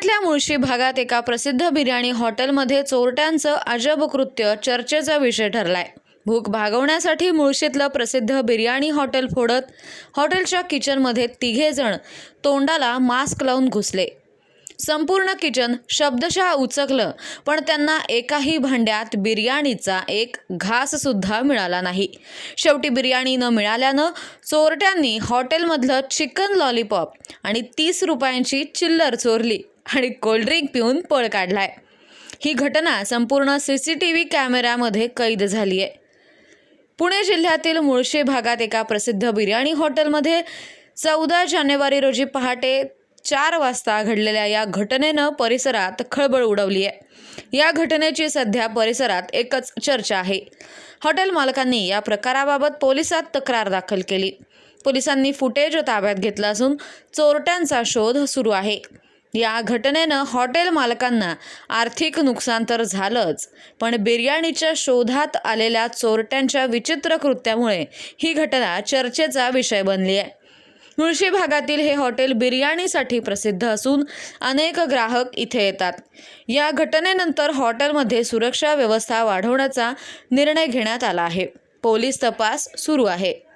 पुण्यातल्या मुळशी भागात एका प्रसिद्ध बिर्याणी हॉटेलमध्ये चोरट्यांचं अजब कृत्य चर्चेचा विषय ठरलाय। भूक भागवण्यासाठी मुळशीतलं प्रसिद्ध बिर्याणी हॉटेल फोडत हॉटेलच्या किचनमध्ये तिघे जण तोंडाला मास्क लावून घुसले। संपूर्ण किचन शब्दशः उचकलं, पण त्यांना एकाही भांड्यात बिर्याणीचा एक घास सुद्धा मिळाला नाही। शेवटी बिर्याणी न मिळाल्यानं चोरट्यांनी हॉटेलमधलं चिकन लॉलीपॉप आणि 30 रुपयांची चिल्लर चोरली आणि कोल्ड्रिंक पिऊन पळ काढलाय। ही घटना संपूर्ण CCTV कॅमेऱ्यामध्ये कैद झाली आहे। पुणे जिल्ह्यातील मुळशी भागात एका प्रसिद्ध बिर्याणी हॉटेलमध्ये 14 जानेवारी रोजी पहाटे 4 वाजता घडलेल्या या घटनेनं परिसरात खळबळ उडवली आहे। या घटनेची सध्या परिसरात एकच चर्चा आहे। हॉटेल मालकांनी या प्रकाराबाबत पोलिसात तक्रार दाखल केली। पोलिसांनी फुटेज ताब्यात घेतलं असून चोरट्यांचा शोध सुरू आहे। या घटनेनं हॉटेल मालकांना आर्थिक नुकसान तर झालंच, पण बिर्याणीच्या शोधात आलेल्या चोरट्यांच्या विचित्र कृत्यामुळे ही घटना चर्चेचा विषय बनली आहे। मुळशी भागातील हे हॉटेल बिर्याणीसाठी प्रसिद्ध असून अनेक ग्राहक इथे येतात। या घटनेनंतर हॉटेलमध्ये सुरक्षा व्यवस्था वाढवण्याचा निर्णय घेण्यात आला आहे। पोलीस तपास सुरू आहे।